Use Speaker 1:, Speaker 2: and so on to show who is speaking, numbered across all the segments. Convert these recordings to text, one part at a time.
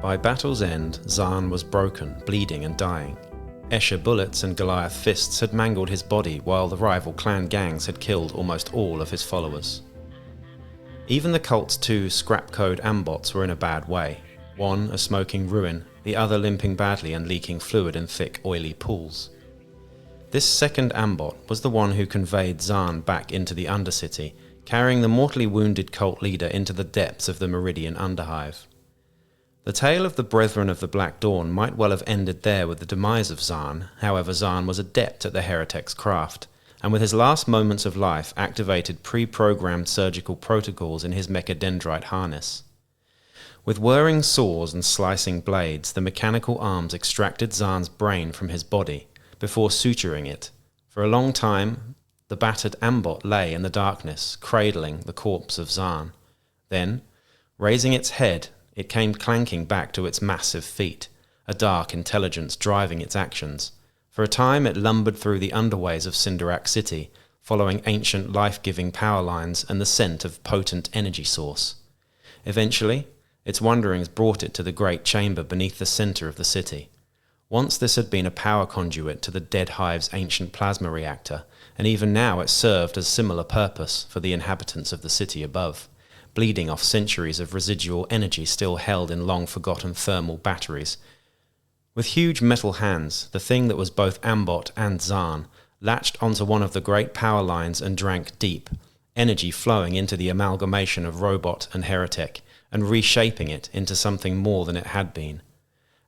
Speaker 1: By battle's end, Czarn was broken, bleeding and dying. Escher bullets and Goliath fists had mangled his body, while the rival clan gangs had killed almost all of his followers. Even the cult's two scrap code ambots were in a bad way, one a smoking ruin, the other limping badly and leaking fluid in thick, oily pools. This second ambot was the one who conveyed Czarn back into the Undercity, carrying the mortally wounded cult leader into the depths of the Meridian Underhive. The tale of the Brethren of the Black Dawn might well have ended there with the demise of Czarn. However, Czarn was adept at the heretic's craft, and with his last moments of life activated pre-programmed surgical protocols in his mechadendrite harness. With whirring saws and slicing blades, the mechanical arms extracted Czarn's brain from his body, before suturing it. For a long time, the battered ambot lay in the darkness, cradling the corpse of Czarn. Then, raising its head, it came clanking back to its massive feet, a dark intelligence driving its actions. For a time it lumbered through the underways of Cinderak City, following ancient life-giving power lines and the scent of potent energy source. Eventually, its wanderings brought it to the great chamber beneath the centre of the city. Once this had been a power conduit to the Dead Hive's ancient plasma reactor, and even now it served a similar purpose for the inhabitants of the city above, bleeding off centuries of residual energy still held in long-forgotten thermal batteries. With huge metal hands, the thing that was both ambot and Czarn latched onto one of the great power lines and drank deep, energy flowing into the amalgamation of robot and heretic, and reshaping it into something more than it had been.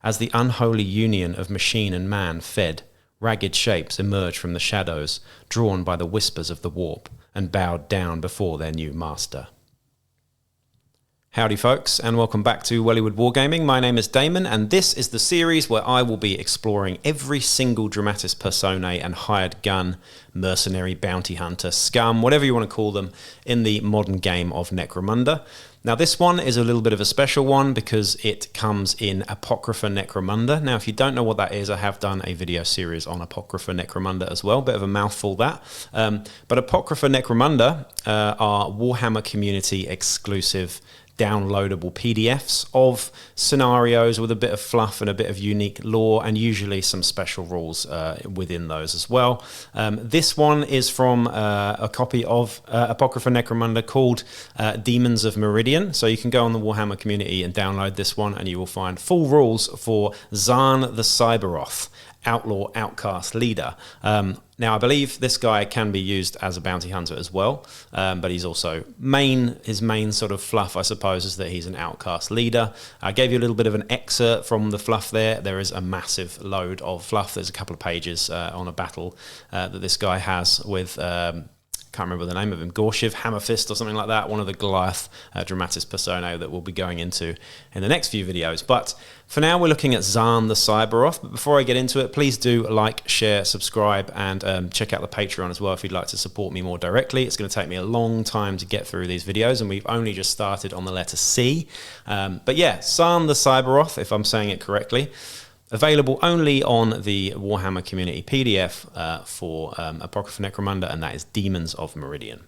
Speaker 1: As the unholy union of machine and man fed, ragged shapes emerged from the shadows, drawn by the whispers of the warp, and bowed down before their new master. Howdy folks, and welcome back to Wellywood Wargaming. My name is Damon, and this is the series where I will be exploring every single dramatis personae and hired gun, mercenary, bounty hunter, scum, whatever you want to call them, in the modern game of Necromunda. Now this one is a little bit of a special one because it comes in Apocrypha Necromunda. Now if you don't know what that is, I have done a video series on Apocrypha Necromunda as well, bit of a mouthful that. But Apocrypha Necromunda are Warhammer community exclusive downloadable PDFs of scenarios with a bit of fluff and a bit of unique lore, and usually some special rules within those as well. This one is from a copy of Apocrypha Necromunda called Demons of Meridian. So you can go on the Warhammer community and download this one, and you will find full rules for Czarn The Cyberoth, outlaw outcast leader. Now I believe this guy can be used as a bounty hunter as well, but he's also his main sort of fluff, I suppose, is that he's an outcast leader. I gave you a little bit of an excerpt from the fluff there. There is a massive load of fluff. There's a couple of pages on a battle that this guy has with can't remember the name of him, Gorshiv, Hammerfist or something like that, one of the Goliath dramatis personae that we'll be going into in the next few videos. But for now, we're looking at Czarn The Cyberoth. But before I get into it, please do like, share, subscribe, and check out the Patreon as well if you'd like to support me more directly. It's going to take me a long time to get through these videos, and we've only just started on the letter C. But yeah, Czarn The Cyberoth, if I'm saying it correctly. Available only on the Warhammer Community PDF for Apocrypha Necromunda, and that is Demons of Meridian.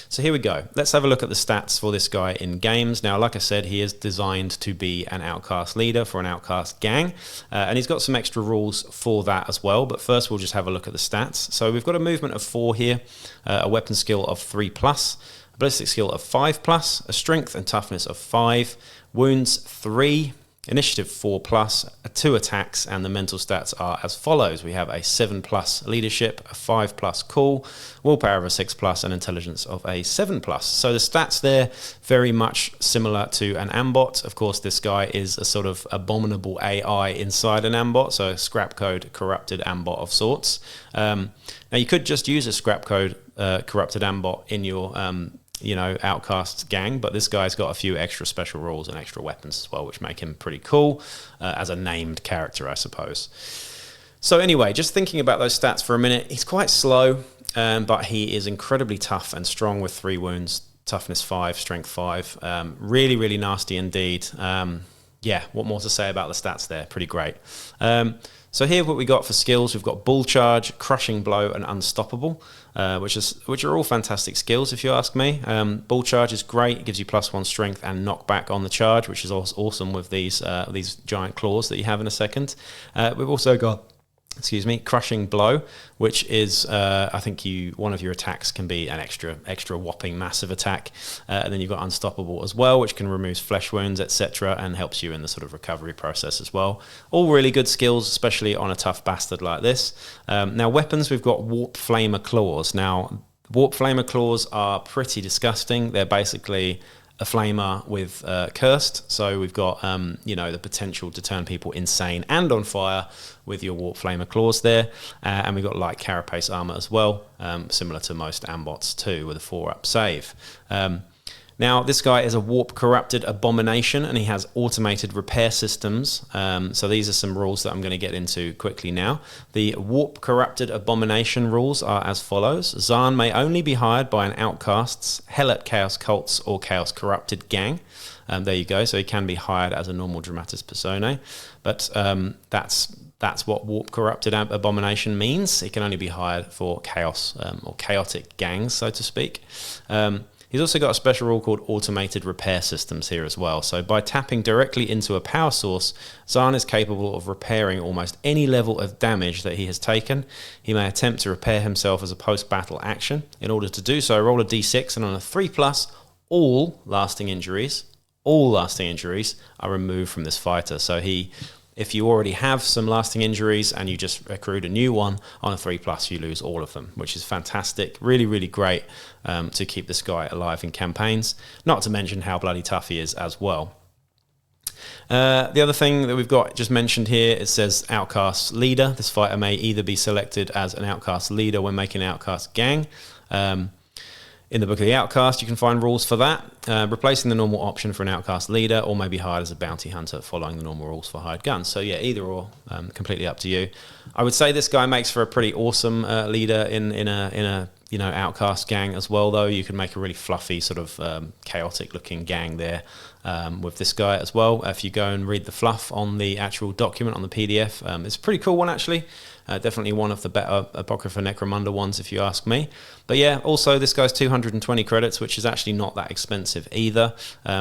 Speaker 1: So here we go. Let's have a look at the stats for this guy in games. Now, like I said, he is designed to be an outcast leader for an outcast gang, and he's got some extra rules for that as well. But first, we'll just have a look at the stats. So we've got a movement of 4 here, a weapon skill of 3+, a ballistic skill of 5+, a strength and toughness of 5, wounds 3, initiative 4+, 2 attacks, and the mental stats are as follows. We have a 7+ leadership, a 5+ cool, willpower of a 6+, and intelligence of a 7+. So the stats there very much similar to an ambot. Of course, this guy is a sort of abominable AI inside an ambot, so a scrap code corrupted ambot of sorts. Now you could just use a scrap code corrupted ambot in your outcast gang, but this guy's got a few extra special rules and extra weapons as well, which make him pretty cool as a named character, I suppose. So anyway, just thinking about those stats for a minute, he's quite slow, but he is incredibly tough and strong with 3 wounds, toughness 5, strength 5. Really, really nasty indeed. Yeah, what more to say about the stats there? Pretty great. So here what we got for skills, we've got Bull Charge, Crushing Blow, and Unstoppable, which are all fantastic skills if you ask me. Bull Charge is great, it gives you +1 strength and knockback on the charge, which is awesome with these giant claws that you have in a second. We've also got Crushing Blow, which is I think one of your attacks can be an extra whopping massive attack, and then you've got Unstoppable as well, which can remove flesh wounds, etc., and helps you in the sort of recovery process as well. All really good skills, especially on a tough bastard like this. Now weapons, we've got Warp Flamer Claws. Now Warp Flamer Claws are pretty disgusting. They're basically a flamer with cursed, so we've got the potential to turn people insane and on fire with your Warp Flamer Claws there, and we've got light carapace armor as well, similar to most ambots too, with a 4-up save. Now this guy is a Warp Corrupted Abomination, and he has automated repair systems. So these are some rules that I'm going to get into quickly now. The Warp Corrupted Abomination rules are as follows. Czarn may only be hired by an Outcasts, Helot Chaos Cults, or Chaos Corrupted gang. There you go. So he can be hired as a normal Dramatis Personae, but that's what Warp Corrupted Abomination means. He can only be hired for chaos or chaotic gangs, so to speak. He's also got a special rule called Automated Repair Systems here as well. So by tapping directly into a power source, Czarn is capable of repairing almost any level of damage that he has taken. He may attempt to repair himself as a post-battle action. In order to do so, roll a d6, and on a 3+, all lasting injuries are removed from this fighter. So if you already have some lasting injuries and you just accrued a new one, on a 3+, you lose all of them, which is fantastic. Really, really great to keep this guy alive in campaigns. Not to mention how bloody tough he is as well. The other thing that we've got just mentioned here, it says Outcast Leader. This fighter may either be selected as an Outcast Leader when making an Outcast gang. In the Book of the Outcast, you can find rules for that, replacing the normal option for an Outcast Leader, or maybe hired as a bounty hunter following the normal rules for hired guns. So yeah, either or, completely up to you. I would say this guy makes for a pretty awesome leader in a Outcast gang as well, though. You can make a really fluffy, sort of chaotic looking gang there with this guy as well. If you go and read the fluff on the actual document on the PDF, it's a pretty cool one actually. Definitely one of the better Apocrypha Necromunda ones, if you ask me. But yeah, also this guy's 220 credits, which is actually not that expensive either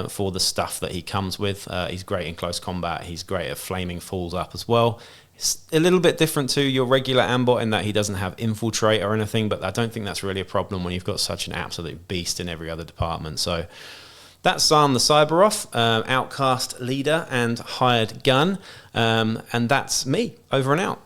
Speaker 1: for the stuff that he comes with. He's great in close combat. He's great at flaming fools up as well. It's a little bit different to your regular Ambot in that he doesn't have Infiltrate or anything, but I don't think that's really a problem when you've got such an absolute beast in every other department. So that's Czarn the Cyberoth, Outcast Leader and Hired Gun. And that's me, over and out.